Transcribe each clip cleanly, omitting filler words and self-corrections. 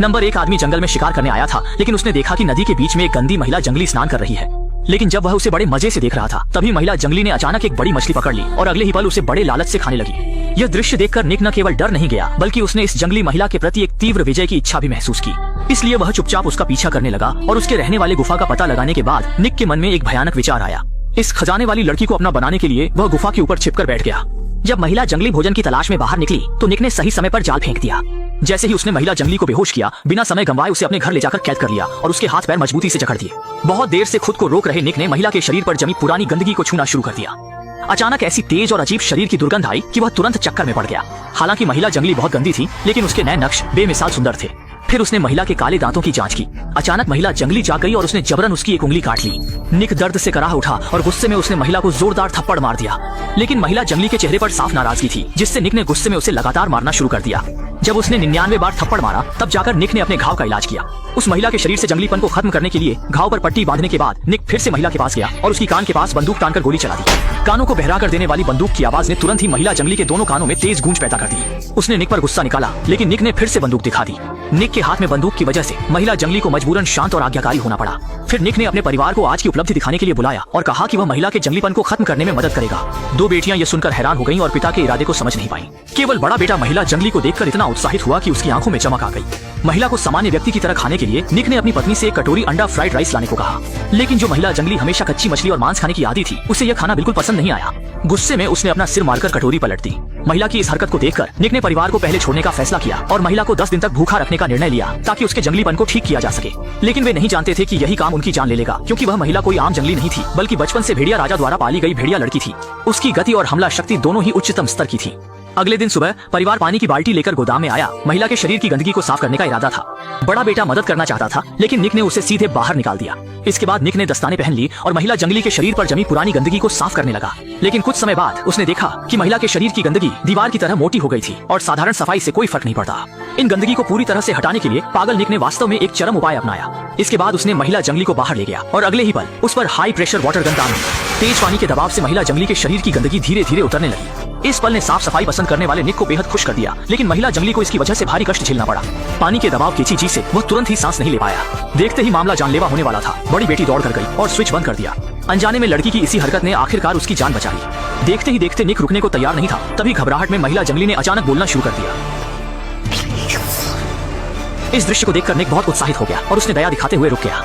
Number 1 आदमी जंगल में शिकार करने आया था, लेकिन उसने देखा कि नदी के बीच में एक गंदी महिला जंगली स्नान कर रही है। लेकिन जब वह उसे बड़े मजे से देख रहा था, तभी महिला जंगली ने अचानक एक बड़ी मछली पकड़ ली और अगले ही पल उसे बड़े लालच से खाने लगी। यह दृश्य देखकर निक न केवल डर नहीं गया, बल्कि उसने इस जंगली महिला के प्रति एक तीव्र विजय की इच्छा भी महसूस की। इसलिए वह चुपचाप उसका पीछा करने लगा और उसके रहने वाले गुफा का पता लगाने के बाद निक के मन में एक भयानक विचार आया। इस खजाने वाली लड़की को अपना बनाने के लिए वह गुफा के ऊपर छिपकर बैठ गया। जब महिला जंगली भोजन की तलाश में बाहर निकली तो निक ने सही समय पर जाल फेंक दिया। जैसे ही उसने महिला जंगली को बेहोश किया, बिना समय गंवाए उसे अपने घर ले जाकर कैद कर लिया और उसके हाथ पैर मजबूती से जकड़ दिए। बहुत देर से खुद को रोक रहे निक ने महिला के शरीर पर जमी पुरानी गंदगी को छूना शुरू कर दिया। अचानक ऐसी तेज और अजीब शरीर की दुर्गंध आई कि वह तुरंत चक्कर में पड़ गया। हालांकि महिला जंगली बहुत गंदी थी, लेकिन उसके नए नक्श बेमिसाल सुंदर थे। फिर उसने महिला के काले दांतों की जांच की। अचानक महिला जंगली जाग गई और उसने जबरन उसकी एक उंगली काट ली। निक दर्द से कराह उठा और गुस्से में उसने महिला को जोरदार थप्पड़ मार दिया। लेकिन महिला जंगली के चेहरे पर साफ नाराजगी थी, जिससे निक ने गुस्से में उसे लगातार मारना शुरू कर दिया। जब उसने 99 बार थप्पड़ मारा, तब जाकर निक ने अपने घाव का इलाज किया। उस महिला के शरीर से जंगलीपन को खत्म करने के लिए घाव पर पट्टी बांधने के बाद निक फिर से महिला के पास गया और उसकी कान के पास बंदूक तानकर गोली चला दी। कानों को बहरा कर देने वाली बंदूक की आवाज ने तुरंत ही महिला जंगली के दोनों कानों में तेज गूंज पैदा कर दी। उसने निक पर गुस्सा निकाला, लेकिन निक ने फिर से बंदूक दिखा दी। निक के हाथ में बंदूक की वजह से महिला जंगली को मजबूरन शांत और आज्ञाकारी होना पड़ा। फिर निक ने अपने परिवार को आज की उपलब्धि दिखाने के लिए बुलाया और कहा कि वह महिला के जंगलीपन को खत्म करने में मदद करेगा। दो बेटियां ये सुनकर हैरान हो गईं और पिता के इरादे को समझ नहीं पाईं। केवल बड़ा बेटा महिला जंगली को देखकर इतना उत्साहित हुआ कि उसकी आंखों में चमक आ गई। महिला को सामान्य व्यक्ति की तरह खाने के लिए निक ने अपनी पत्नी से एक कटोरी अंडा फ्राइड राइस लाने को कहा। लेकिन जो महिला जंगली हमेशा कच्ची मछली और मांस खाने की आदी थी, उसे यह खाना बिल्कुल पसंद नहीं आया। गुस्से में उसने अपना सिर मारकर कटोरी पलट दी। महिला की इस हरकत को देखकर निक ने परिवार को पहले छोड़ने का फैसला किया और महिला को 10 दिन तक भूखा रखने का निर्णय लिया, ताकि उसके जंगलीपन को ठीक किया जा सके। लेकिन वे नहीं जानते थे कि यही काम उनकी जान ले लेगा, क्योंकि वह महिला कोई आम जंगली नहीं थी, बल्कि बचपन से भेड़िया राजा द्वारा पाली गई भेड़िया लड़की थी। उसकी गति और हमला शक्ति दोनों ही उच्चतम स्तर की थी। अगले दिन सुबह परिवार पानी की बाल्टी लेकर गोदाम में आया। महिला के शरीर की गंदगी को साफ करने का इरादा था। बड़ा बेटा मदद करना चाहता था, लेकिन निक ने उसे सीधे बाहर निकाल दिया। इसके बाद निक ने दस्ताने पहन ली और महिला जंगली के शरीर पर जमी पुरानी गंदगी को साफ करने लगा। लेकिन कुछ समय बाद उसने देखा कि महिला के शरीर की गंदगी दीवार की तरह मोटी हो गई थी और साधारण सफाई से कोई फर्क नहीं पड़ता। इन गंदगी को पूरी तरह से हटाने के लिए पागल निक ने वास्तव में एक चरम उपाय अपनाया। इसके बाद उसने महिला जंगली को बाहर ले गया और अगले ही पल उस पर हाई प्रेशर वाटर गन तान दी। तेज पानी के दबाव से महिला जंगली के शरीर की गंदगी धीरे धीरे उतरने लगी। इस पल ने साफ सफाई पसंद करने वाले निक को बेहद खुश कर दिया, लेकिन महिला जंगली को इसकी वजह से भारी कष्ट झेलना पड़ा। पानी के दबाव की चीज से वह तुरंत ही सांस नहीं ले पाया। देखते ही मामला जानलेवा होने वाला था। बड़ी बेटी दौड़ कर गई और स्विच बंद कर दिया। अनजाने में लड़की की इसी हरकत ने आखिरकार उसकी जान बचा ली। देखते ही देखते निक रुकने को तैयार नहीं था। तभी घबराहट में महिला जंगली ने अचानक बोलना शुरू कर दिया। इस दृश्य को देखकर निक बहुत उत्साहित हो गया और उसने दया दिखाते हुए रुक गया।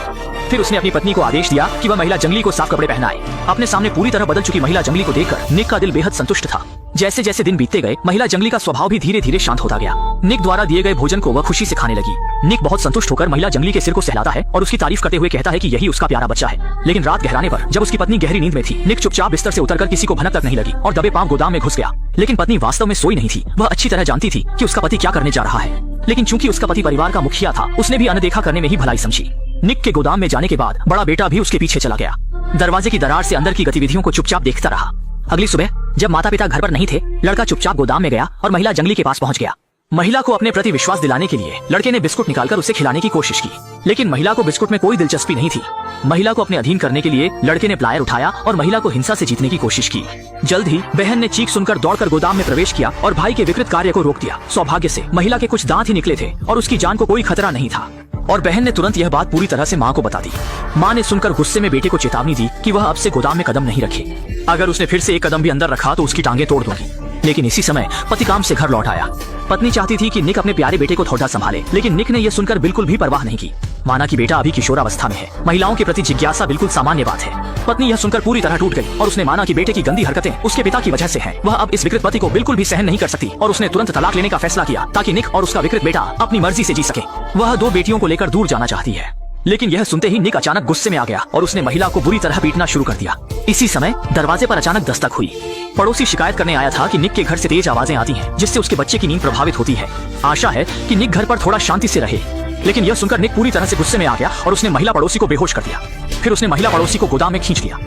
फिर उसने अपनी पत्नी को आदेश दिया कि वह महिला जंगली को साफ कपड़े पहनाए। अपने सामने पूरी तरह बदल चुकी महिला जंगली को देखकर निक का दिल बेहद संतुष्ट था। जैसे जैसे दिन बीतते गए, महिला जंगली का स्वभाव भी धीरे धीरे शांत होता गया। निक द्वारा दिए गए भोजन को वह खुशी से खाने लगी। निक बहुत संतुष्ट होकर महिला जंगली के सिर को सहलाता है और उसकी तारीफ करते हुए कहता है कि यही उसका प्यारा बच्चा है। लेकिन रात गहराने पर जब उसकी पत्नी गहरी नींद में थी, निक चुपचाप बिस्तर से उतरकर किसी को भनक तक नहीं लगी और दबे पांव गोदाम में घुस गया। लेकिन पत्नी वास्तव में सोई नहीं थी। वह अच्छी तरह जानती थी कि उसका पति क्या करने जा रहा है। लेकिन चूंकि उसका पति परिवार का मुखिया था, उसने भी अनदेखा करने में ही भलाई समझी। निक के गोदाम में जाने के बाद बड़ा बेटा भी उसके पीछे चला गया। दरवाजे की दरार से अंदर की गतिविधियों को चुपचाप देखता रहा। अगली सुबह जब माता पिता घर पर नहीं थे, लड़का चुपचाप गोदाम में गया और महिला जंगली के पास पहुंच गया। महिला को अपने प्रति विश्वास दिलाने के लिए लड़के ने बिस्कुट निकालकर उसे खिलाने की कोशिश की, लेकिन महिला को बिस्कुट में कोई दिलचस्पी नहीं थी। महिला को अपने अधीन करने के लिए लड़के ने प्लायर उठाया और महिला को हिंसा से जीतने की कोशिश की। जल्द ही बहन ने चीख सुनकर दौड़कर गोदाम में प्रवेश किया और भाई के विकृत कार्य को रोक दिया। सौभाग्य से महिला के कुछ दांत ही निकले थे और उसकी जान को कोई खतरा नहीं था। और बहन ने तुरंत यह बात पूरी तरह से माँ को बता दी। माँ ने सुनकर गुस्से में बेटे को चेतावनी दी कि वह अब से गोदाम में कदम नहीं रखे। अगर उसने फिर से एक कदम भी अंदर रखा तो उसकी टांगें तोड़ दूंगी। लेकिन इसी समय पति काम से घर लौट आया। पत्नी चाहती थी कि निक अपने प्यारे बेटे को थोड़ा संभाले, लेकिन निक ने यह सुनकर बिल्कुल भी परवाह नहीं की। माना कि बेटा अभी किशोरावस्था में है। महिलाओं के प्रति जिज्ञासा बिल्कुल सामान्य बात है। पत्नी यह सुनकर पूरी तरह टूट गई और उसने माना कि बेटे की गंदी हरकतें उसके पिता की वजह से हैं। वह अब इस विकृत पति को बिल्कुल भी सहन नहीं कर सकती और उसने तुरंत तलाक लेने का फैसला किया, ताकि निक और उसका विकृत बेटा अपनी मर्जी से जी सके। वह दो बेटियों को लेकर दूर जाना चाहती है। लेकिन यह सुनते ही निक अचानक गुस्से में आ गया और उसने महिला को बुरी तरह पीटना शुरू कर दिया। इसी समय दरवाजे पर अचानक दस्तक हुई। पड़ोसी शिकायत करने आया था कि निक के घर से तेज आवाजें आती हैं, जिससे उसके बच्चे की नींद प्रभावित होती है। आशा है कि निक घर पर थोड़ा शांति से रहे। लेकिन यह सुनकर निक पूरी तरह से गुस्से में आ गया और उसने महिला पड़ोसी को बेहोश कर दिया। फिर उसने महिला पड़ोसी को गोदाम में खींच लिया।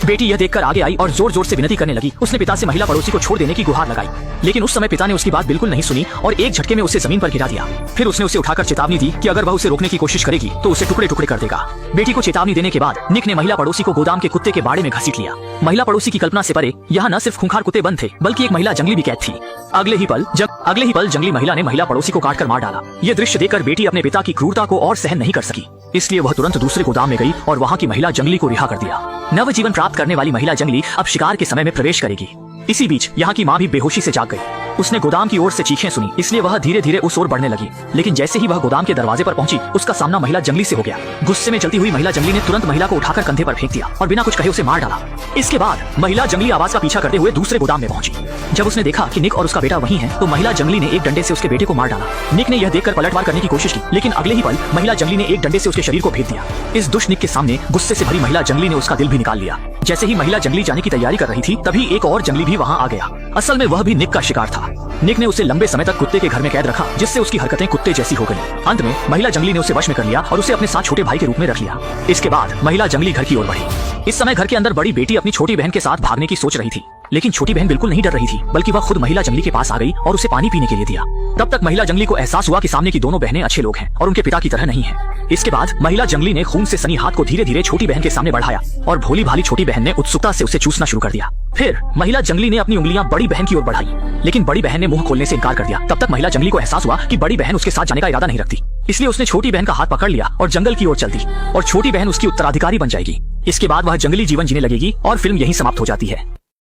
बेटी यह देखकर आगे आई और जोर जोर से विनती करने लगी। उसने पिता से महिला पड़ोसी को छोड़ देने की गुहार लगाई, लेकिन उस समय पिता ने उसकी बात बिल्कुल नहीं सुनी और एक झटके में उसे जमीन पर गिरा दिया। फिर उसने उसे उठाकर चेतावनी दी कि अगर वह उसे रोकने की कोशिश करेगी तो उसे टुकड़े टुकड़े कर देगा। बेटी को चेतावनी देने के बाद निक ने महिला पड़ोसी को गोदाम के कुत्ते के बाड़े में घसीट लिया। महिला पड़ोसी की कल्पना से परे यहाँ न सिर्फ खूंखार कुत्ते बंद थे बल्कि एक महिला जंगली भी कैद थी। अगले ही पल जंगली महिला ने महिला पड़ोसी को काटकर मार डाला। यह दृश्य देखकर बेटी अपने पिता की क्रूरता को और सहन नहीं कर सकी, इसलिए वह तुरंत दूसरे गोदाम में गई और वहाँ की महिला जंगली को रिहा कर दिया। नवजीवन प्राप्त करने वाली महिला जंगली अब शिकार के समय में प्रवेश करेगी। इसी बीच यहाँ की माँ भी बेहोशी से जाग गई। उसने गोदाम की ओर से चीखें सुनी, इसलिए वह धीरे धीरे उस ओर बढ़ने लगी। लेकिन जैसे ही वह गोदाम के दरवाजे पर पहुंची, उसका सामना महिला जंगली से हो गया। गुस्से में चलती हुई महिला जंगली ने तुरंत महिला को उठाकर कंधे पर फेंक दिया और बिना कुछ कहे उसे मार डाला। इसके बाद महिला जंगली आवाज का पीछा करते हुए दूसरे गोदाम में पहुंची। जब उसने देखा कि निक और उसका बेटा वहीं है, तो महिला जंगली ने एक डंडे से उसके बेटे को मार डाला। निक ने यह देखकर पलटवार करने की कोशिश की, लेकिन अगले ही पल महिला जंगली ने एक डंडे से उसके शरीर को भेद दिया। इस दुष्ट निक के सामने गुस्से से भरी महिला जंगली ने उसका दिल भी निकाल लिया। जैसे ही महिला जंगली जाने की तैयारी कर रही थी, तभी एक और जंगली भी वहाँ आ गया। असल में वह भी निक का शिकार था। निक ने उसे लंबे समय तक कुत्ते के घर में कैद रखा, जिससे उसकी हरकतें कुत्ते जैसी हो गई। अंत में महिला जंगली ने उसे वश में कर लिया और उसे अपने साथ छोटे भाई के रूप में रख लिया। इसके बाद महिला जंगली घर की ओर बढ़ी। इस समय घर के अंदर बड़ी बेटी अपनी छोटी बहन के साथ भागने की सोच रही थी, लेकिन छोटी बहन बिल्कुल नहीं डर रही थी, बल्कि वह खुद महिला जंगली के पास आ गई और उसे पानी पीने के लिए दिया। तब तक महिला जंगली को एहसास हुआ कि सामने की दोनों बहनें अच्छे लोग हैं और उनके पिता की तरह नहीं है। इसके बाद महिला जंगली ने खून से सनी हाथ को धीरे धीरे छोटी बहन के सामने बढ़ाया और भोली भाली छोटी बहन ने उत्सुकता से उसे चूसना शुरू कर दिया। फिर महिला जंगली ने अपनी उंगलियां बड़ी बहन की ओर बढ़ाई, लेकिन बड़ी बहन ने मुंह खोलने से इनकार कर दिया। तब तक महिला जंगली को एहसास हुआ कि बड़ी बहन उसके साथ जाने का इरादा नहीं रखती, इसलिए उसने छोटी बहन का हाथ पकड़ लिया और जंगल की ओर चल दी और छोटी बहन उसकी उत्तराधिकारी बन जाएगी। इसके बाद वह जंगली जीवन जीने लगेगी और फिल्म यहीं समाप्त हो जाती है।